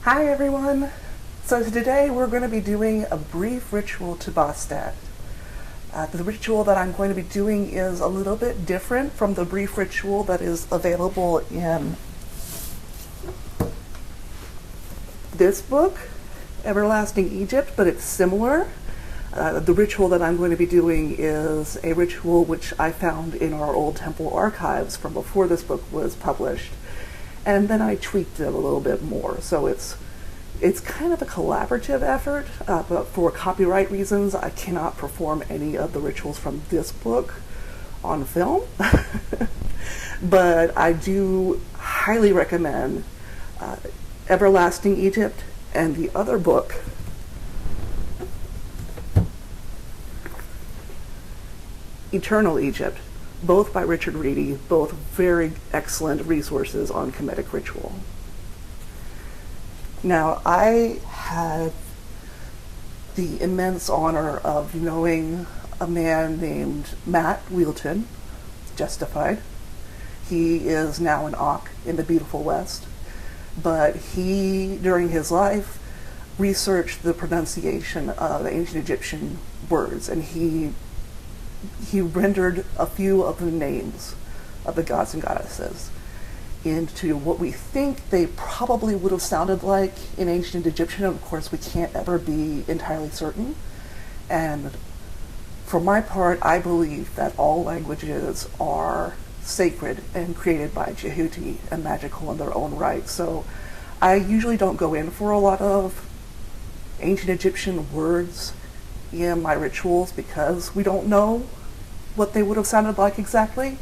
Hi everyone! So today we're going to be doing a brief ritual to Bastet. The ritual that I'm going to be doing is a little bit different from the brief ritual that is available in this book, Everlasting Egypt, but it's similar. The ritual that I'm going to be doing is a ritual which I found in our old temple archives from before this book was published. And then I tweaked it a little bit more. So it's kind of a collaborative effort, but for copyright reasons, I cannot perform any of the rituals from this book on film. But I do highly recommend Everlasting Egypt and the other book, Eternal Egypt, both by Richard Reedy, both very excellent resources on Kemetic ritual. Now, I had the immense honor of knowing a man named Matt Wheelton, Justified. He is now an Ankh in the beautiful West, but he, during his life, researched the pronunciation of ancient Egyptian words, and he rendered a few of the names of the gods and goddesses into what we think they probably would have sounded like in ancient Egyptian. Of course, we can't ever be entirely certain. And for my part, I believe that all languages are sacred and created by Jehuti and magical in their own right. So I usually don't go in for a lot of ancient Egyptian words in my rituals because we don't know what they would have sounded like exactly.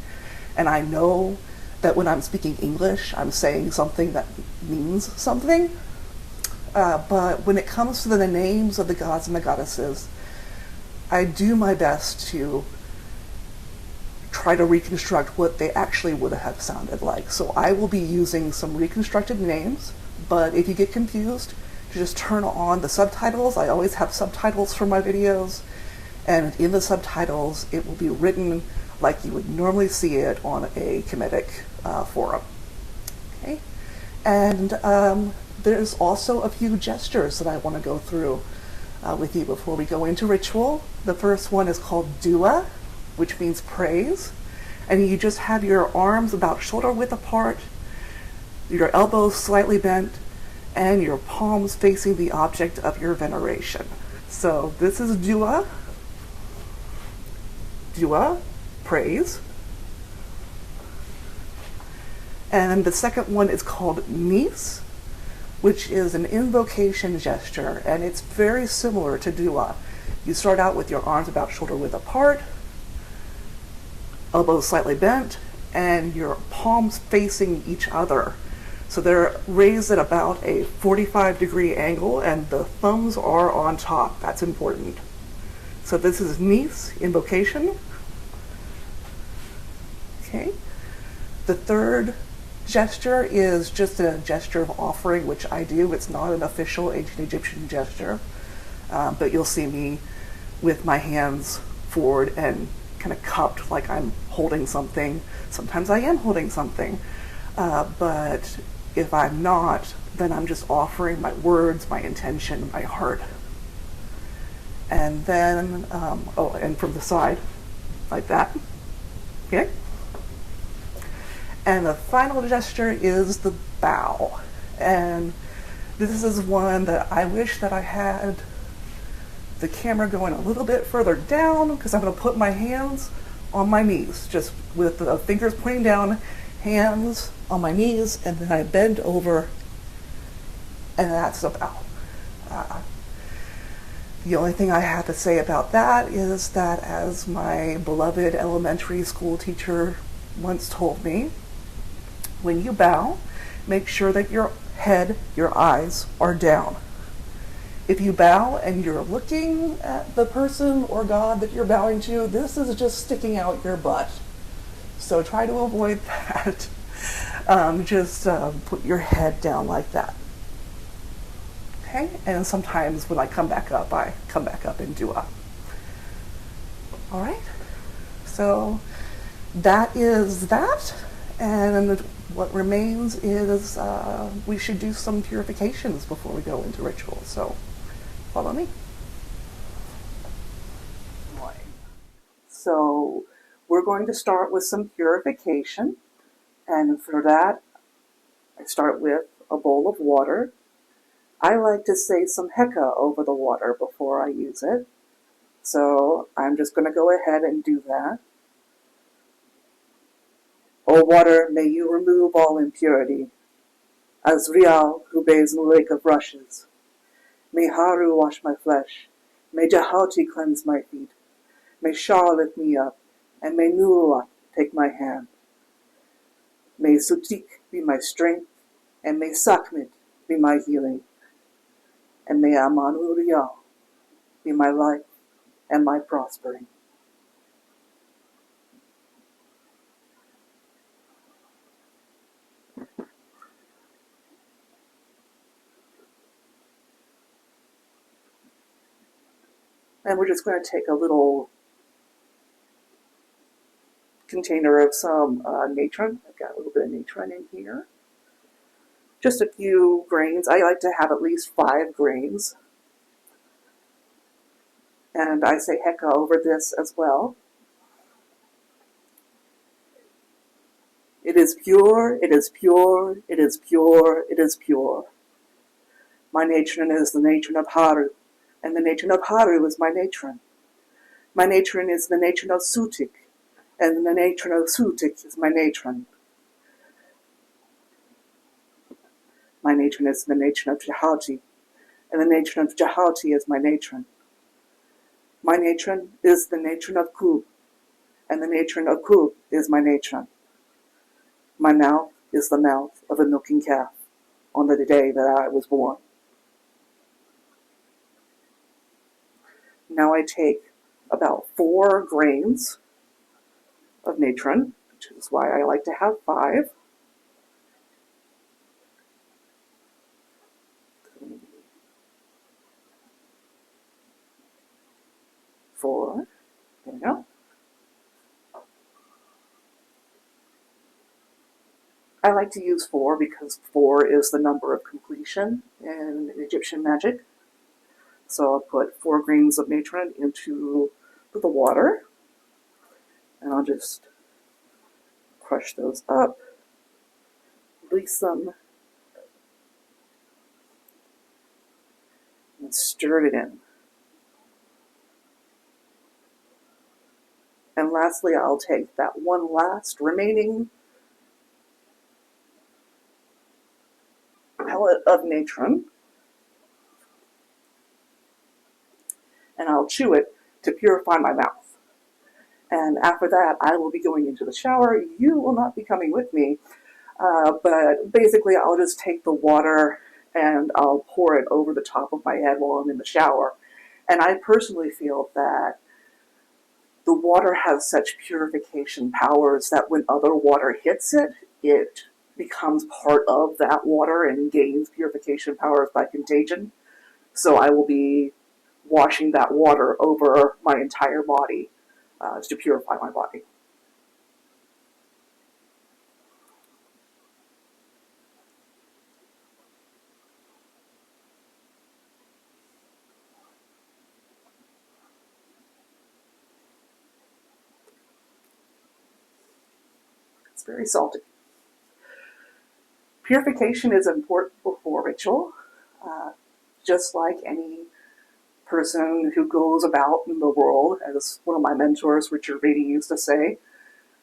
And I know that when I'm speaking English, I'm saying something that means something. But when it comes to the names of the gods and the goddesses, I do my best to try to reconstruct what they actually would have sounded like. So I will be using some reconstructed names, but if you get confused, just turn on the subtitles. I always have subtitles for my videos, and in the subtitles it will be written like you would normally see it on a Kemetic forum. Okay? And there's also a few gestures that I want to go through with you before we go into ritual. The first one is called Dua, which means praise, and you just have your arms about shoulder width apart, your elbows slightly bent, and your palms facing the object of your veneration. So this is Dua. Dua, praise. And the second one is called Nis, which is an invocation gesture, and it's very similar to Dua. You start out with your arms about shoulder width apart, elbows slightly bent, and your palms facing each other. So they're raised at about a 45-degree angle, and the thumbs are on top. That's important. So this is Nis, invocation. Okay. The third gesture is just a gesture of offering, which I do. It's not an official ancient Egyptian gesture, but you'll see me with my hands forward and kind of cupped like I'm holding something. Sometimes I am holding something, but if I'm not, then I'm just offering my words, my intention, my heart. And then, and from the side, like that. Okay? And the final gesture is the bow. And this is one that I wish that I had the camera going a little bit further down, because I'm going to put my hands on my knees, just with the fingers pointing down, hands on my knees, and then I bend over, and that's a bow. The only thing I have to say about that is that, as my beloved elementary school teacher once told me, when you bow, make sure that your head, your eyes are down. If you bow and you're looking at the person or God that you're bowing to, this is just sticking out your butt. So try to avoid that. Just put your head down like that. Okay? And sometimes when I come back up in Dua. All right? So that is that. And what remains is we should do some purifications before we go into ritual. So follow me. So we're going to start with some purification. And for that, I start with a bowl of water. I like to say some Heka over the water before I use it. So I'm just going to go ahead and do that. O water, may you remove all impurity. As Rial, who bathes in the lake of rushes. May Haru wash my flesh. May Jahauti cleanse my feet. May Shah lift me up. And may Nuruat take my hand. May Sutik be my strength. And may Sakmit be my healing. And may Amanu Rial be my life and my prospering. And we're just going to take a little container of some natron. I've got a little bit of natron in here. Just a few grains. I like to have at least 5 grains. And I say Heka over this as well. It is pure, it is pure, it is pure, it is pure. My natron is the natron of Haru, and the natron of Haru is my natron. My natron is the natron of Sutik, and the natron of Sutik is my natron. My natron is the natron of Jahauti, and the natron of Jahauti is my natron. My natron is the natron of Kub, and the natron of Kub is my natron. My mouth is the mouth of a milking calf on the day that I was born. Now I take about 4 grains of natron, which is why I like to have 5. 4. There we go. I like to use 4 because 4 is the number of completion in Egyptian magic. So I'll put 4 grains of natron into the water, and I'll just crush those up, release them, and stir it in. And lastly, I'll take that one last remaining pellet of natron, and I'll chew it to purify my mouth. And after that, I will be going into the shower. You will not be coming with me, but basically I'll just take the water and I'll pour it over the top of my head while I'm in the shower. And I personally feel that the water has such purification powers that when other water hits it, it becomes part of that water and gains purification powers by contagion. So I will be washing that water over my entire body to purify my body. It's very salty. Purification is important before ritual, just like any person who goes about in the world, as one of my mentors, Richard Beatty, used to say,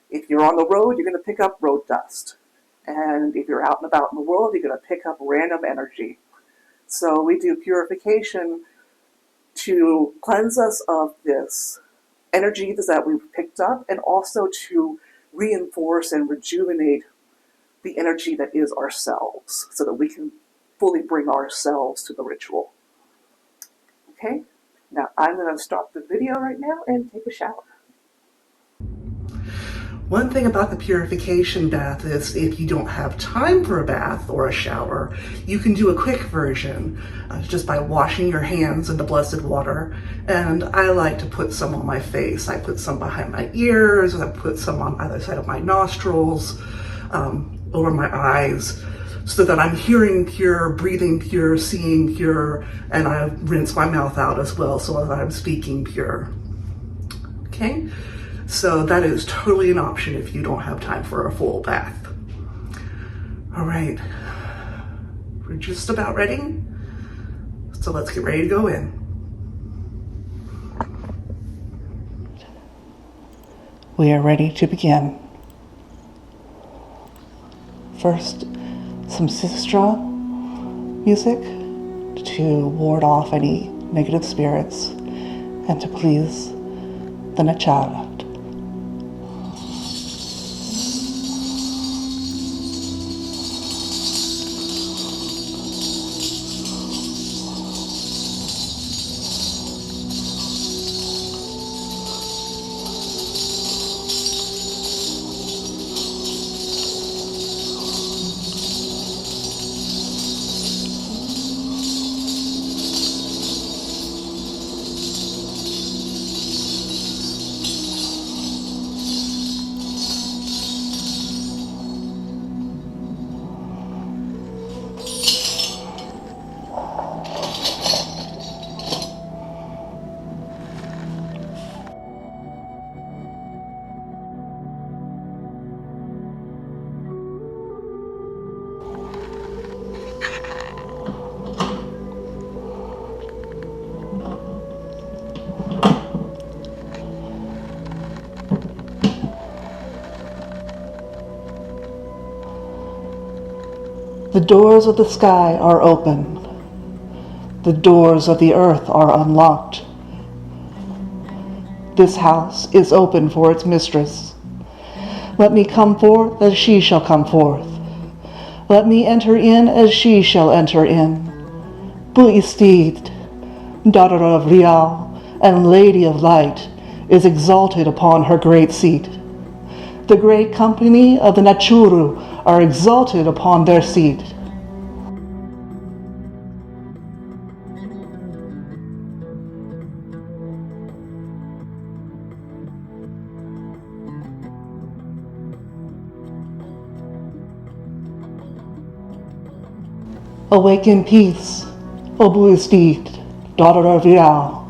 if you're on the road, you're going to pick up road dust. And if you're out and about in the world, you're going to pick up random energy. So we do purification to cleanse us of this energy that we've picked up, and also to reinforce and rejuvenate the energy that is ourselves, so that we can fully bring ourselves to the ritual. Okay, now I'm going to stop the video right now and take a shower. One thing about the purification bath is if you don't have time for a bath or a shower, you can do a quick version just by washing your hands in the blessed water. And I like to put some on my face. I put some behind my ears, I put some on either side of my nostrils. over my eyes, so that I'm hearing pure, breathing pure, seeing pure, and I rinse my mouth out as well so that I'm speaking pure. Okay, so that is totally an option if you don't have time for a full bath. All right, we're just about ready, so let's get ready to go in. We are ready to begin. First, some sistra music to ward off any negative spirits and to please the Nachara. The doors of the sky are open. The doors of the earth are unlocked. This house is open for its mistress. Let me come forth as she shall come forth. Let me enter in as she shall enter in. Buistid, daughter of Rial and lady of light, is exalted upon her great seat. The great company of the Nachuru are exalted upon their seat. Awake in peace, O Buistid, daughter of Rial,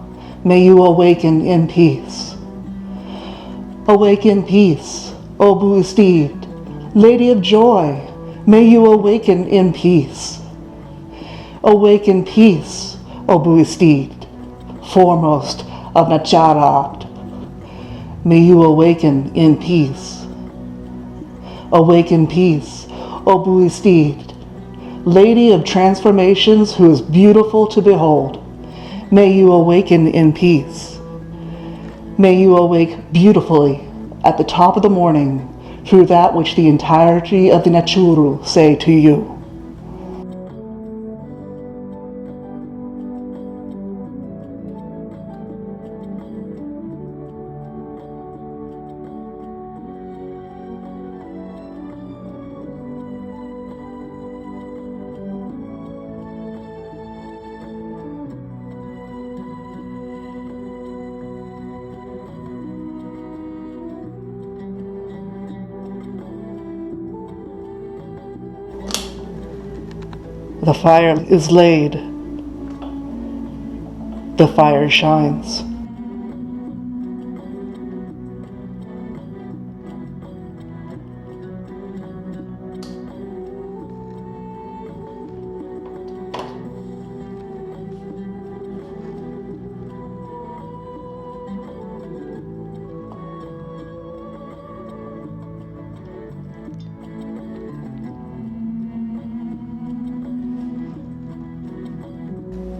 may you awaken in peace. Awake in peace, O Buistid, Lady of Joy, may you awaken in peace. Awake in peace, O Buistid, foremost of Nacharat, may you awaken in peace. Awake in peace, O Buistid, Lady of transformations who is beautiful to behold, may you awaken in peace. May you awake beautifully at the top of the morning through that which the entirety of the Nachuru say to you. The fire is laid. The fire shines.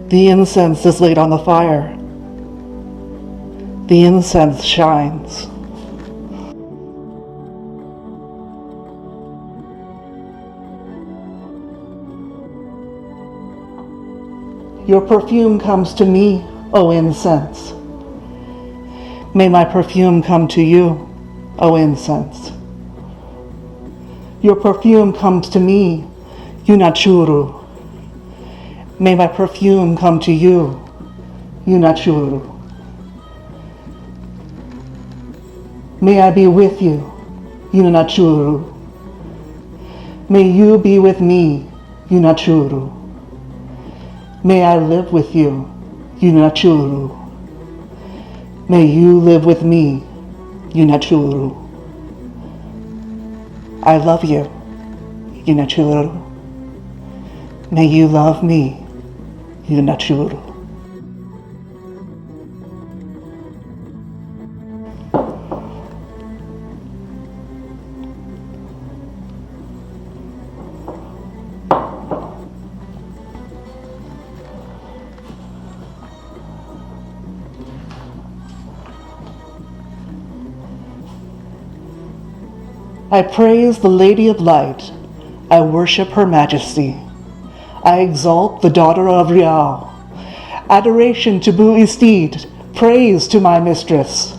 The incense is laid on the fire. The incense shines. Your perfume comes to me, O incense. May my perfume come to you, O incense. Your perfume comes to me, Yunachuru. May my perfume come to you, Yunachuru. May I be with you, Yunachuru. May you be with me, Yunachuru. May I live with you, Yunachuru. May you live with me, Yunachuru. I love you, Yunachuru. May you love me, Yunachuru. I praise the Lady of Light. I worship her majesty. I exalt the daughter of Rial. Adoration to Bu Istid, praise to my mistress.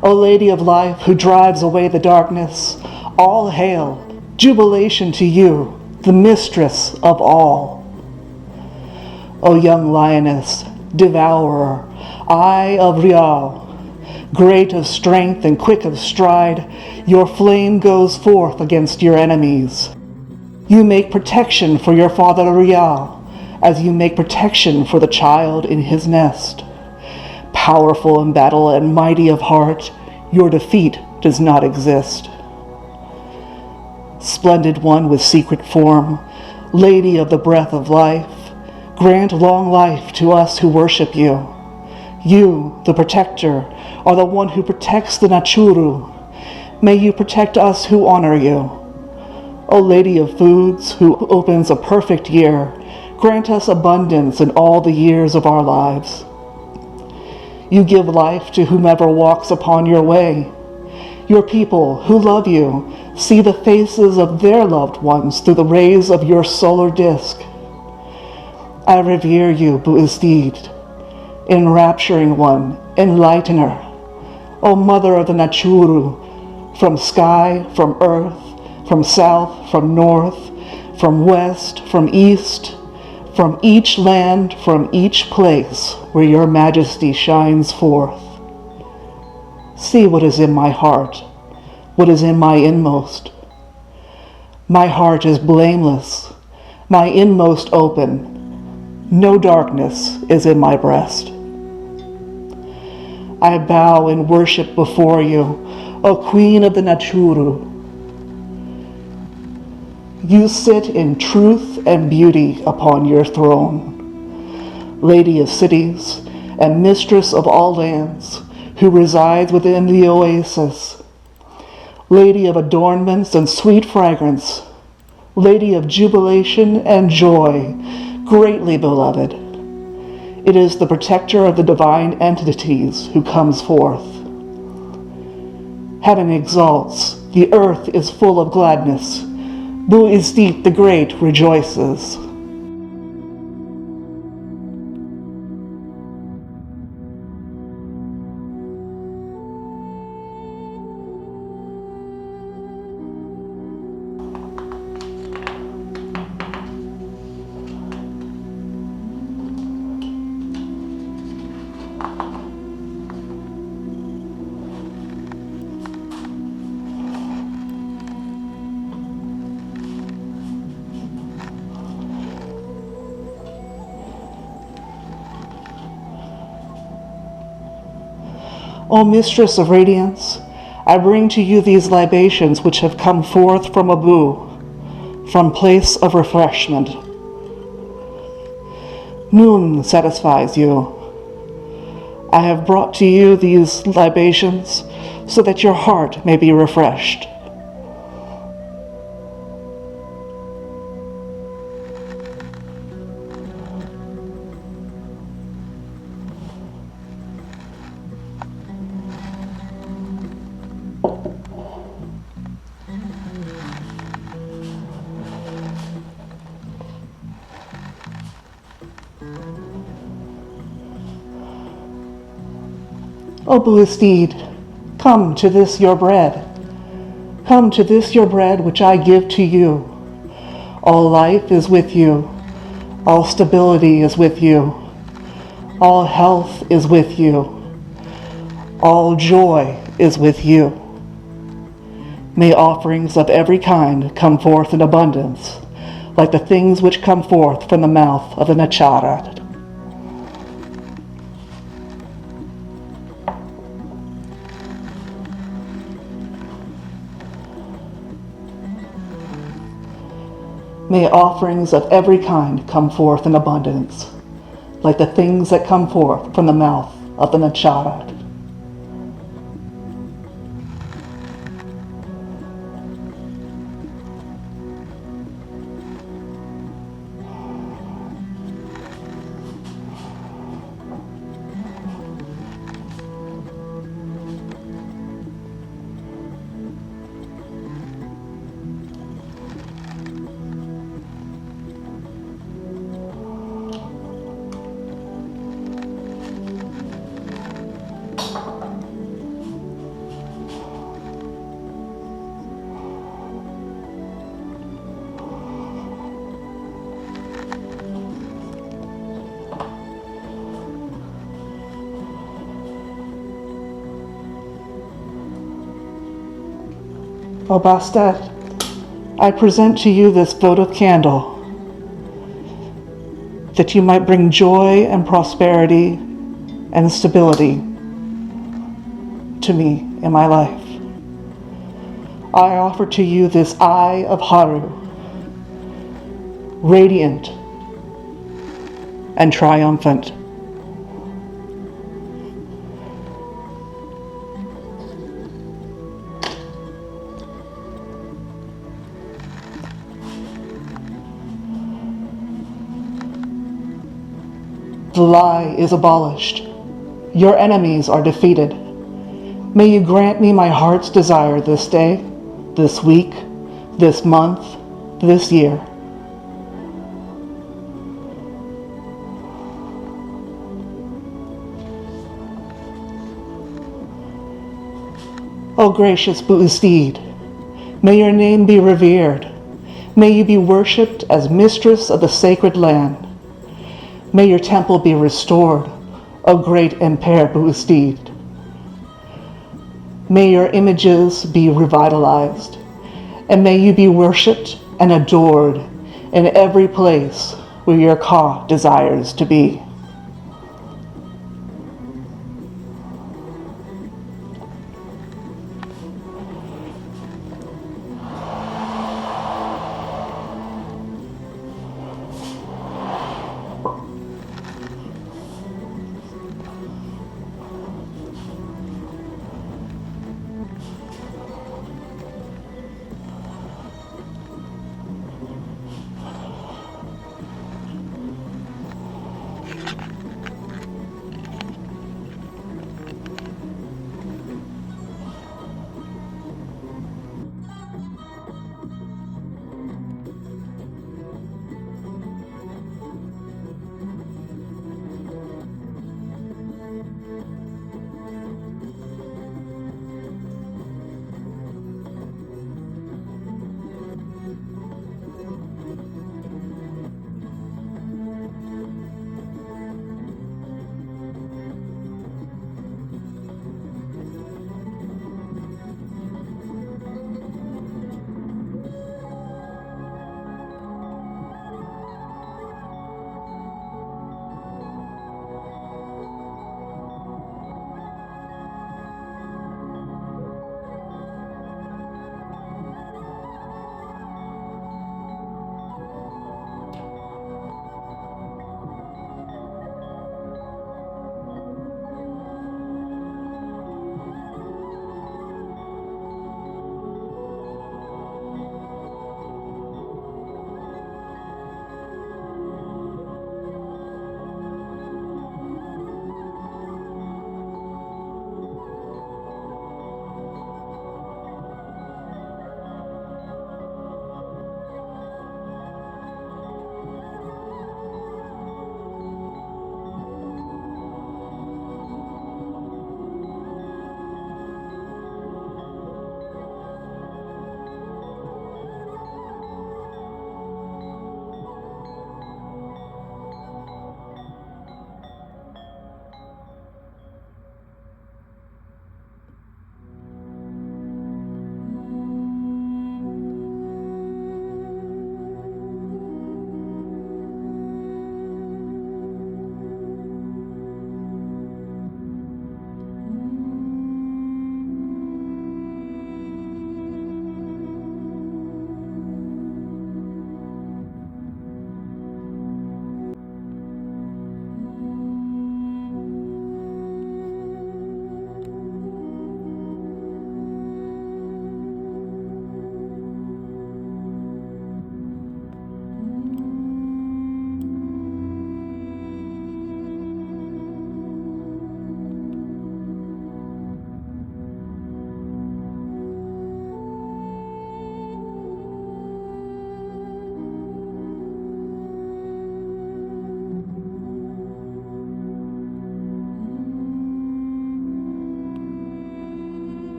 O Lady of Life who drives away the darkness, all hail, jubilation to you, the mistress of all. O young lioness, devourer, eye of Rial, great of strength and quick of stride, your flame goes forth against your enemies. You make protection for your father Rial, as you make protection for the child in his nest. Powerful in battle and mighty of heart, your defeat does not exist. Splendid one with secret form, Lady of the breath of life, grant long life to us who worship you. You, the protector, are the one who protects the Nachuru. May you protect us who honor you. O Lady of Foods, who opens a perfect year, grant us abundance in all the years of our lives. You give life to whomever walks upon your way. Your people who love you see the faces of their loved ones through the rays of your solar disk. I revere you, Buistid, enrapturing one, enlightener. O Mother of the Nachuru, from sky, from earth, from south, from north, from west, from east, from each land, from each place where your majesty shines forth. See what is in my heart, what is in my inmost. My heart is blameless, my inmost open. No darkness is in my breast. I bow in worship before you, O Queen of the Nachuru. You sit in truth and beauty upon your throne, Lady of cities and mistress of all lands, who resides within the oasis, Lady of adornments and sweet fragrance, Lady of jubilation and joy, greatly beloved. It is the protector of the divine entities who comes forth. Heaven exalts, the earth is full of gladness. Bu Istid the Great rejoices. O Mistress of Radiance, I bring to you these libations which have come forth from Abu, from place of refreshment. Noon satisfies you. I have brought to you these libations so that your heart may be refreshed. O Buistid, come to this your bread. Come to this your bread which I give to you. All life is with you. All stability is with you. All health is with you. All joy is with you. May offerings of every kind come forth in abundance, like the things which come forth from the mouth of the Nacharat. May offerings of every kind come forth in abundance, like the things that come forth from the mouth of the Nacharat. O Bastet, I present to you this votive candle, that you might bring joy and prosperity and stability to me in my life. I offer to you this eye of Haru, radiant and triumphant. The lie is abolished. Your enemies are defeated. May you grant me my heart's desire this day, this week, this month, this year. O gracious Bastet, may your name be revered. May you be worshipped as mistress of the sacred land. May your temple be restored, O great Imperishable Stars. May your images be revitalized, and may you be worshipped and adored in every place where your Ka desires to be.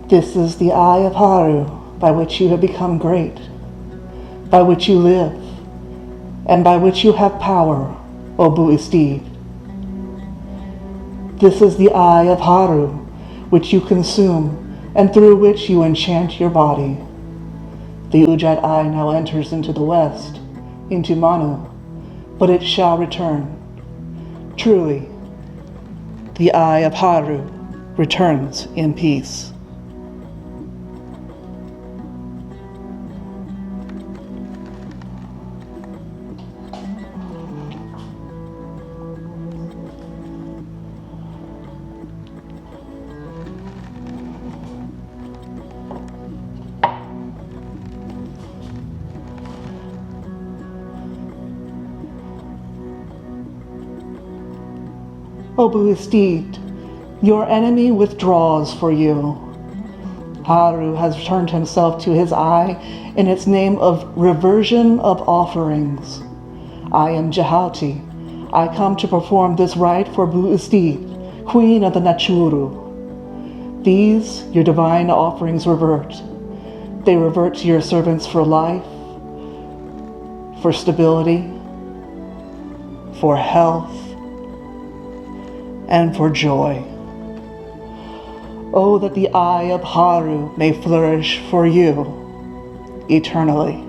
This is the eye of Haru, by which you have become great, by which you live, and by which you have power, O Buddhist deed. This is the eye of Haru, which you consume, and through which you enchant your body. The Ujjayi eye now enters into the west, into Manu, but it shall return. Truly, the eye of Haru returns in peace. O Buddhist deed, your enemy withdraws for you. Haru has returned himself to his eye in its name of reversion of offerings. I am Jahauti. I come to perform this rite for Buddhist deed, Queen of the Nachuru. These, your divine offerings revert. They revert to your servants for life, for stability, for health, and for joy. Oh, that the eye of Haru may flourish for you eternally.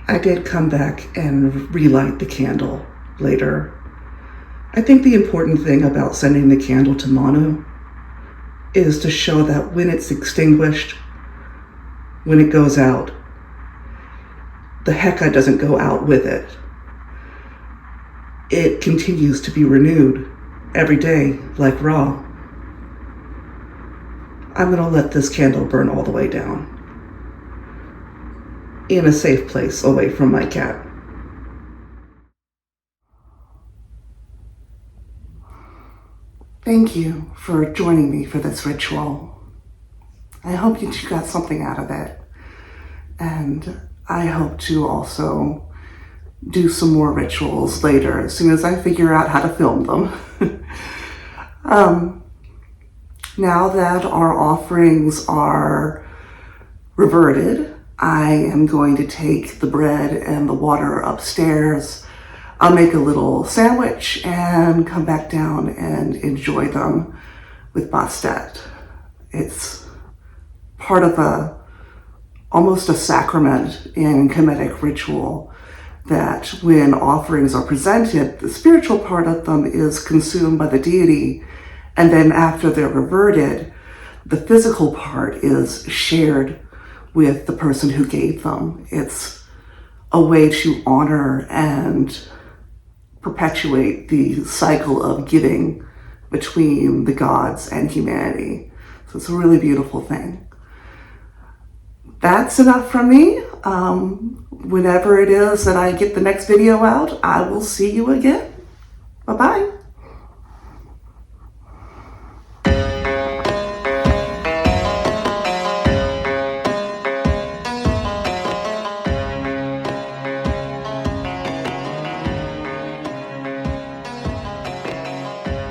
I did come back and relight the candle later. I think the important thing about sending the candle to Manu is to show that when it's extinguished, when it goes out, the Heka doesn't go out with it. It continues to be renewed every day like Ra. I'm going to let this candle burn all the way down in a safe place away from my cat. Thank you for joining me for this ritual. I hope you got something out of it. And I hope to also do some more rituals later as soon as I figure out how to film them. Now that our offerings are reverted, I am going to take the bread and the water upstairs. I'll make a little sandwich and come back down and enjoy them with Bastet. It's part of almost a sacrament in Kemetic ritual that when offerings are presented, the spiritual part of them is consumed by the deity, and then after they're reverted, the physical part is shared with the person who gave them. It's a way to honor and perpetuate the cycle of giving between the gods and humanity. So it's a really beautiful thing. That's enough from me. Whenever it is that I get the next video out, I will see you again. Bye-bye.